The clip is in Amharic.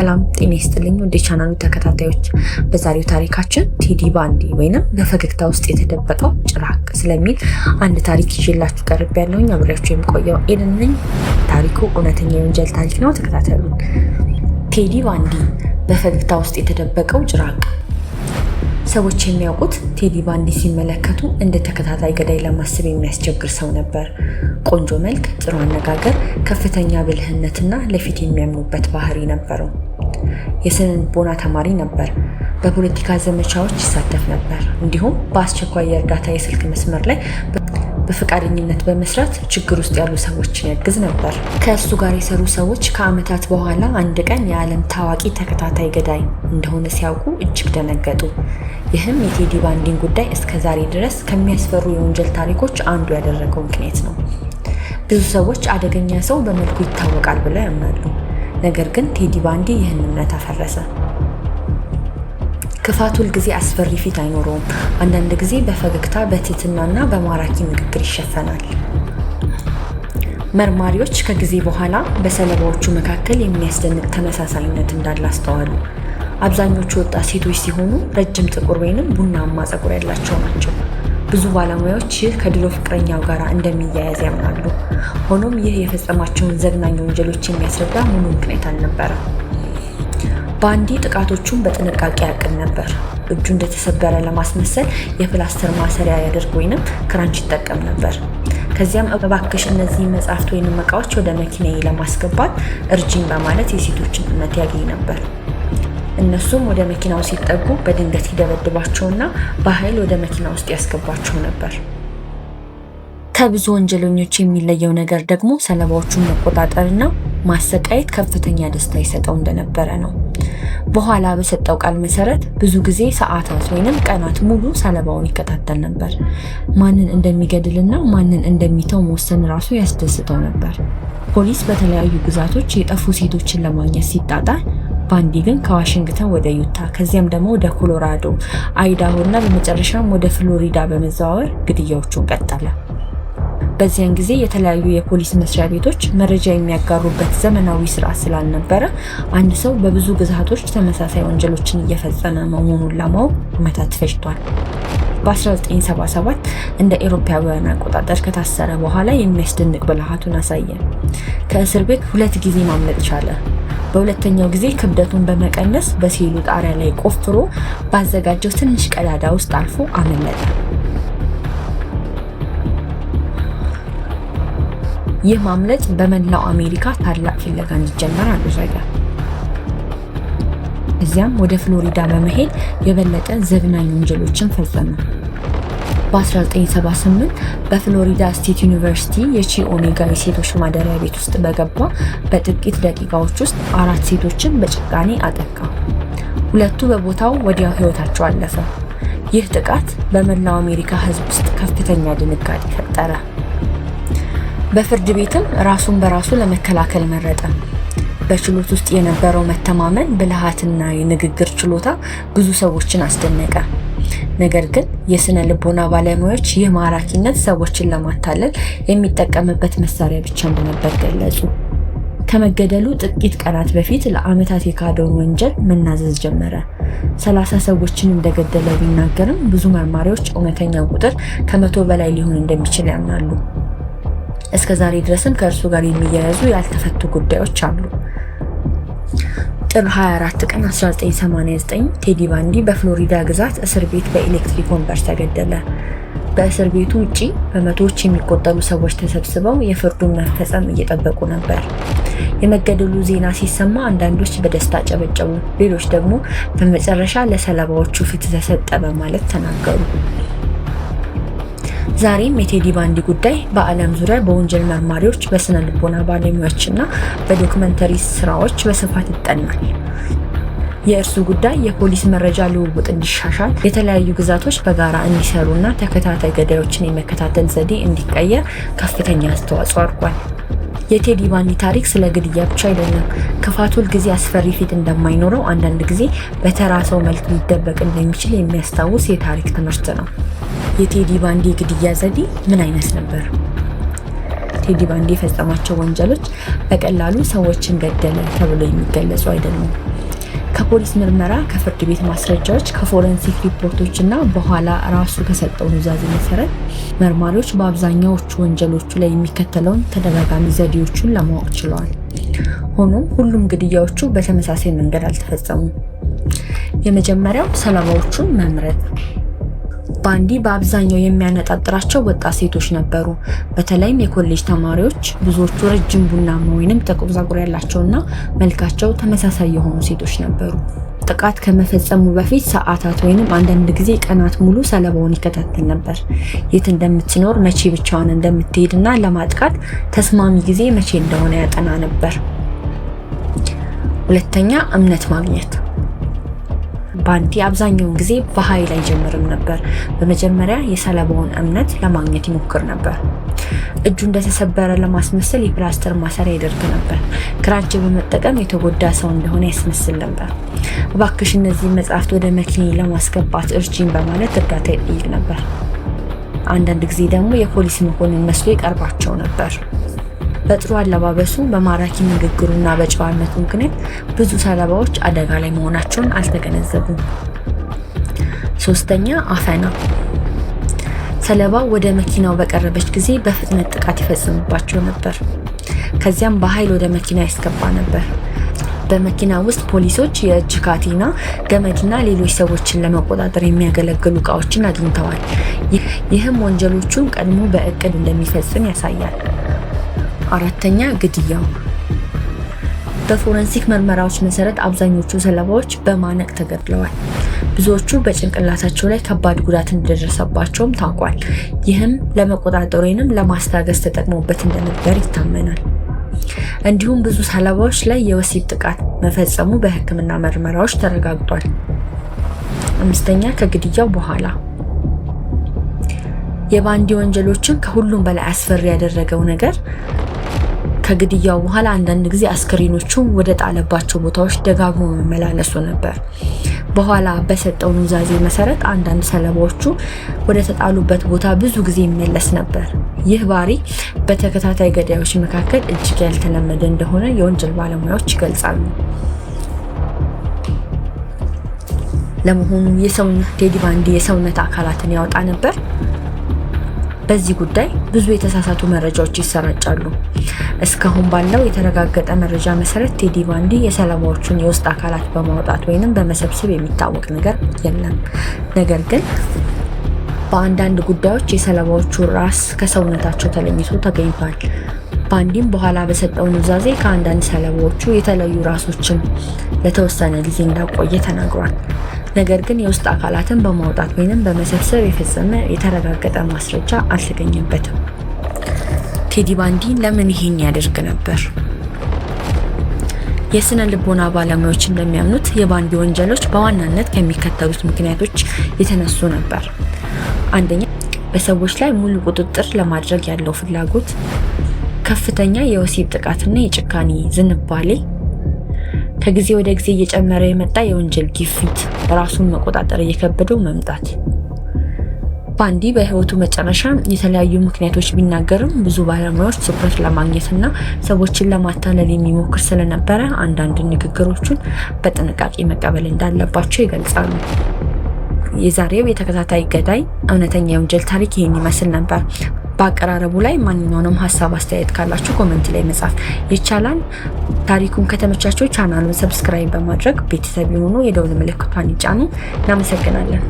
ሰላም ጤና ይስጥልኝ ወደ ቻናሉ ተከታታዮች። በዛሬው ታሪካችን ቴዲ ባንዲ ወይንም በፈገግታ ውስጥ የተደበቀው ጭራቅ ስለሚል አንድ ታሪክ ይዤላችሁ ቀርቤያለሁ። አብሬያችሁ የምቆየው ኤደን ነኝ። ታሪኩ እውነተኛ የወንጀል ታሪክ ነው። ተከታተሉን። ቴዲ ባንዲ በፈገግታ ውስጥ የተደበቀው ጭራቅ። ሰዎች የሚያውቁት ቴዲ ባንዲ ሲመለከቱ እንደ ተከታታይ ገዳይ ለማሰብ የሚያስቸግር ሰው ነበር። ቆንጆ መልክ፣ ጥሩ አነጋገር፣ ከፍተኛ ብልህነትና ለፊት የሚያምኑበት ባህሪ ነበረው። የስነ ልቦና ተማሪ ነበር። በፖለቲካ ዘመቻዎች ይሳተፍ ነበር። እንዲሁም በአስቸኳይ የእርዳታ የስልክ መስመር ላይ በፈቃደኝነት በመስራት ችግር ውስጥ ያሉ ሰዎችን ያግዝ ነበር። ከእሱ ጋር የሰሩ ሰዎች ከዓመታት በኋላ አንድ ቀን የዓለም ታዋቂ ተከታታይ ገዳይ እንደሆነ ሲያውቁ እጅግ ደነገጡ። ይህም የቴዲ ባንዲን ጉዳይ እስከ ዛሬ ድረስ ከሚያስፈሩ የወንጀል ታሪኮች አንዱ ያደረገው ምክንያት ነው። ብዙ ሰዎች አደገኛ ሰው በመልኩ ይታወቃል ብለው ያምናሉ። ነገር ግን ቴዲ ባንዲ ይህን እምነት አፈረሰ። ክፋት ሁልጊዜ አስፈሪ ፊት አይኖረውም። አንዳንድ ጊዜ በፈገግታ በትህትናና በማራኪ ንግግር ይሸፈናል። መርማሪዎች ከጊዜ በኋላ በሰለባዎቹ መካከል የሚያስደንቅ ተመሳሳይነት እንዳለ አስተዋሉ። አብዛኞቹ ወጣት ሴቶች ሲሆኑ ረጅም ጥቁር ወይንም ቡናማ ፀጉር ያላቸው ናቸው። ብዙ ባለሙያዎች ይህ ከድሮ ፍቅረኛው ጋር እንደሚያያዝ ያምናሉ። ሆኖም ይህ የፈጸማቸውን ዘግናኝ ወንጀሎች የሚያስረዳ ሙሉ ምክንያት አልነበረም። ባንዲ ጥቃቶቹን በጥንቃቄ ያቅድ ነበር። እጁ እንደተሰበረ ለማስመሰል የፕላስተር ማሰሪያ ያደርግ ወይንም ክራንች ይጠቀም ነበር። ከዚያም እባክሽ እነዚህ መጽሐፍት ወይንም እቃዎች ወደ መኪናዬ ለማስገባት እርጅኝ በማለት የሴቶችን እምነት ያገኝ ነበር። እነሱም ወደ መኪናው ሲጠጉ በድንገት ይደበድባቸውና በኃይል ወደ መኪና ውስጥ ያስገባቸው ነበር። ከብዙ ወንጀለኞች የሚለየው ነገር ደግሞ ሰለባዎቹን መቆጣጠርና ማሰቃየት ከፍተኛ ደስታ ይሰጠው እንደነበረ ነው። በኋላ በሰጠው ቃል መሰረት ብዙ ጊዜ ሰዓታት ወይንም ቀናት ሙሉ ሰለባውን ይከታተል ነበር። ማንን እንደሚገድልና ማንን እንደሚተው መወሰን ራሱ ያስደስተው ነበር። ፖሊስ በተለያዩ ግዛቶች የጠፉ ሴቶችን ለማግኘት ሲጣጣር፣ ባንዲ ግን ከዋሽንግተን ወደ ዩታ ከዚያም ደግሞ ወደ ኮሎራዶ፣ አይዳሆ እና በመጨረሻም ወደ ፍሎሪዳ በመዘዋወር ግድያዎቹን ቀጠለ። በዚያን ጊዜ የተለያዩ የፖሊስ መስሪያ ቤቶች መረጃ የሚያጋሩበት ዘመናዊ ስርዓት ስላልነበረ አንድ ሰው በብዙ ግዛቶች ተመሳሳይ ወንጀሎችን እየፈጸመ መሆኑን ለማወቅ ዓመታት ፈጅቷል። በ1977 እንደ አውሮፓውያን አቆጣጠር ከታሰረ በኋላ የሚያስደንቅ ብልሃቱን አሳየ። ከእስር ቤት 2 ጊዜ ማምለጥ ቻለ። በሁለተኛው ጊዜ ክብደቱን በመቀነስ በሴሉ ጣሪያ ላይ ቆፍሮ ባዘጋጀው ትንሽ ቀዳዳ ውስጥ አልፎ አመለጠ። ይህ ማምለጥ በመላው አሜሪካ ታላቅ ፍለጋ እንዲጀመር አደረገ። እዚያም ወደ ፍሎሪዳ በመሄድ የበለጠ ዘግናኝ ወንጀሎችን ፈጸመ። በ1978 በፍሎሪዳ ስቴት ዩኒቨርሲቲ የቺኦኔጋ የሴቶች ማደሪያ ቤት ውስጥ በገባ በጥቂት ደቂቃዎች ውስጥ 4 ሴቶችን በጭካኔ አጠቃ። 2ቱ በቦታው ወዲያው ሕይወታቸው አለፈ። ይህ ጥቃት በመላው አሜሪካ ሕዝብ ውስጥ ከፍተኛ ድንጋጤ ፈጠረ። በፍርድ ቤትም ራሱን በራሱ ለመከላከል መረጠ። በችሎት ውስጥ የነበረው መተማመን፣ ብልሃትና የንግግር ችሎታ ብዙ ሰዎችን አስደነቀ። ነገር ግን የስነ ልቦና ባለሙያዎች ይህ ማራኪነት ሰዎችን ለማታለል የሚጠቀምበት መሳሪያ ብቻ እንደነበር ገለጹ። ከመገደሉ ጥቂት ቀናት በፊት ለዓመታት የካደውን ወንጀል መናዘዝ ጀመረ። 30 ሰዎችን እንደገደለ ቢናገርም ብዙ መርማሪዎች እውነተኛው ቁጥር ከ100 በላይ ሊሆን እንደሚችል ያምናሉ። እስከ ዛሬ ድረስም ከእርሱ ጋር የሚያያዙ ያልተፈቱ ጉዳዮች አሉ። ጥር 24 ቀን 1989 ቴዲ ባንዲ በፍሎሪዳ ግዛት እስር ቤት በኤሌክትሪክ ወንበር ተገደለ። በእስር ቤቱ ውጪ በመቶዎች የሚቆጠሩ ሰዎች ተሰብስበው የፍርዱን መፈጸም እየጠበቁ ነበር። የመገደሉ ዜና ሲሰማ አንዳንዶች በደስታ ጨበጨቡ፣ ሌሎች ደግሞ በመጨረሻ ለሰለባዎቹ ፍትህ ተሰጠ በማለት ተናገሩ። ዛሬም የቴዲ ባንዲ ጉዳይ በዓለም ዙሪያ በወንጀል መርማሪዎች፣ በስነ ልቦና ባለሙያዎችና በዶክመንተሪ ስራዎች በስፋት ይጠናል። የእርሱ ጉዳይ የፖሊስ መረጃ ልውውጥ እንዲሻሻል፣ የተለያዩ ግዛቶች በጋራ እንዲሰሩና ተከታታይ ገዳዮችን የመከታተል ዘዴ እንዲቀየር ከፍተኛ አስተዋጽኦ አድርጓል። የቴዲ ባንዲ ታሪክ ስለ ግድያ ብቻ አይደለም። ክፋት ሁልጊዜ አስፈሪ ፊት እንደማይኖረው፣ አንዳንድ ጊዜ በተራ ሰው መልክ ሊደበቅ እንደሚችል የሚያስታውስ የታሪክ ትምህርት ነው። የቴዲ ባንዲ ግድያ ዘዴ ምን አይነት ነበር? ቴዲ ባንዲ የፈጸማቸው ወንጀሎች በቀላሉ ሰዎችን ገደለ ተብሎ የሚገለጹ አይደሉም። ከፖሊስ ምርመራ፣ ከፍርድ ቤት ማስረጃዎች፣ ከፎረንሲክ ሪፖርቶች እና በኋላ ራሱ ከሰጠው ኑዛዜ መሰረት መርማሪዎች በአብዛኛዎቹ ወንጀሎቹ ላይ የሚከተለውን ተደጋጋሚ ዘዴዎችን ለማወቅ ችለዋል። ሆኖም ሁሉም ግድያዎቹ በተመሳሳይ መንገድ አልተፈጸሙም። የመጀመሪያው ሰለባዎቹን መምረጥ። ባንዲ በአብዛኛው የሚያነጣጥራቸው ወጣት ሴቶች ነበሩ፣ በተለይም የኮሌጅ ተማሪዎች። ብዙዎቹ ረጅም ቡናማ ወይንም ጥቁር ፀጉር ያላቸውና መልካቸው ተመሳሳይ የሆኑ ሴቶች ነበሩ። ጥቃት ከመፈጸሙ በፊት ሰዓታት ወይንም አንዳንድ ጊዜ ቀናት ሙሉ ሰለባውን ይከታተል ነበር። የት እንደምትኖር፣ መቼ ብቻዋን እንደምትሄድና ለማጥቃት ተስማሚ ጊዜ መቼ እንደሆነ ያጠና ነበር። ሁለተኛ፣ እምነት ማግኘት። ባንዲ አብዛኛውን ጊዜ በኃይል አይጀምርም ነበር። በመጀመሪያ የሰለባውን እምነት ለማግኘት ይሞክር ነበር። እጁ እንደተሰበረ ለማስመሰል የፕላስተር ማሰሪያ ያደርግ ነበር። ክራንች በመጠቀም የተጎዳ ሰው እንደሆነ ያስመስል ነበር። እባክሽ እነዚህ መጽሐፍት ወደ መኪና ለማስገባት እርጂኝ በማለት እርዳታ ይጠይቅ ነበር። አንዳንድ ጊዜ ደግሞ የፖሊስ መኮንን መስሎ ይቀርባቸው ነበር። በጥሩ አለባበሱ፣ በማራኪ ንግግሩና በጨዋነቱ ምክንያት ብዙ ሰለባዎች አደጋ ላይ መሆናቸውን አልተገነዘቡም። ሶስተኛ፣ አፈና። ሰለባው ወደ መኪናው በቀረበች ጊዜ በፍጥነት ጥቃት ይፈጽምባቸው ነበር። ከዚያም በኃይል ወደ መኪና ያስገባ ነበር። በመኪና ውስጥ ፖሊሶች የእጅ ካቴና፣ ገመድና ሌሎች ሰዎችን ለመቆጣጠር የሚያገለግሉ እቃዎችን አግኝተዋል። ይህም ወንጀሎቹን ቀድሞ በእቅድ እንደሚፈጽም ያሳያል። አራተኛ፣ ግድያው። በፎረንሲክ ምርመራዎች መሰረት አብዛኞቹ ሰለባዎች በማነቅ ተገድለዋል። ብዙዎቹ በጭንቅላታቸው ላይ ከባድ ጉዳት እንደደረሰባቸውም ታውቋል። ይህም ለመቆጣጠር ወይንም ለማስታገስ ተጠቅሞበት እንደነበር ይታመናል። እንዲሁም ብዙ ሰለባዎች ላይ የወሲብ ጥቃት መፈጸሙ በሕክምና ምርመራዎች ተረጋግጧል። አምስተኛ፣ ከግድያው በኋላ። የባንዲ ወንጀሎችን ከሁሉም በላይ አስፈሪ ያደረገው ነገር ከግድያው በኋላ አንዳንድ ጊዜ አስከሬኖቹ ወደ ጣለባቸው ቦታዎች ደጋግሞ መመላለሱ ነበር። በኋላ በሰጠው ኑዛዜ መሰረት አንዳንድ ሰለባዎቹ ወደ ተጣሉበት ቦታ ብዙ ጊዜ ይመለስ ነበር። ይህ ባህሪ በተከታታይ ገዳዮች መካከል እጅግ ያልተለመደ እንደሆነ የወንጀል ባለሙያዎች ይገልጻሉ። ለመሆኑ ቴዲ ባንዲ የሰውነት አካላትን ያወጣ ነበር? በዚህ ጉዳይ ብዙ የተሳሳቱ መረጃዎች ይሰራጫሉ። እስካሁን ባለው የተረጋገጠ መረጃ መሰረት ቴዲ ባንዲ የሰለባዎቹን የውስጥ አካላት በማውጣት ወይንም በመሰብሰብ የሚታወቅ ነገር የለም። ነገር ግን በአንዳንድ ጉዳዮች የሰለባዎቹ ራስ ከሰውነታቸው ተለይቶ ተገኝቷል። ባንዲም በኋላ በሰጠው ኑዛዜ ከአንዳንድ ሰለባዎቹ የተለዩ ራሶችን ለተወሰነ ጊዜ እንዳቆየ ተናግሯል። ነገር ግን የውስጥ አካላትን በማውጣት ወይንም በመሰብሰብ የፈጸመ የተረጋገጠ ማስረጃ አልተገኘበትም። ቴዲ ባንዲ ለምን ይሄን ያደርግ ነበር? የስነ ልቦና ባለሙያዎች እንደሚያምኑት የባንዲ ወንጀሎች በዋናነት ከሚከተሉት ምክንያቶች የተነሱ ነበር። አንደኛ፣ በሰዎች ላይ ሙሉ ቁጥጥር ለማድረግ ያለው ፍላጎት፣ ከፍተኛ የወሲብ ጥቃትና የጭካኔ ዝንባሌ፣ ከጊዜ ወደ ጊዜ እየጨመረ የመጣ የወንጀል ግፊት፣ ራሱን መቆጣጠር እየከበደው መምጣት። ባንዲ በህይወቱ መጨረሻ የተለያዩ ምክንያቶች ቢናገርም ብዙ ባለሙያዎች ትኩረት ለማግኘትና ሰዎችን ለማታለል የሚሞክር ስለነበረ አንዳንድ ንግግሮቹን በጥንቃቄ መቀበል እንዳለባቸው ይገልጻሉ። የዛሬው የተከታታይ ገዳይ እውነተኛ የወንጀል ታሪክ ይህን ይመስል ነበር። በአቀራረቡ ላይ ማንኛውንም ሀሳብ አስተያየት ካላችሁ ኮሜንት ላይ መጻፍ ይቻላል። ታሪኩን ከተመቻችሁ ቻናሉን ሰብስክራይብ በማድረግ ቤተሰብ የሆኑ የደውል ምልክቷን ይጫኑ። እናመሰግናለን።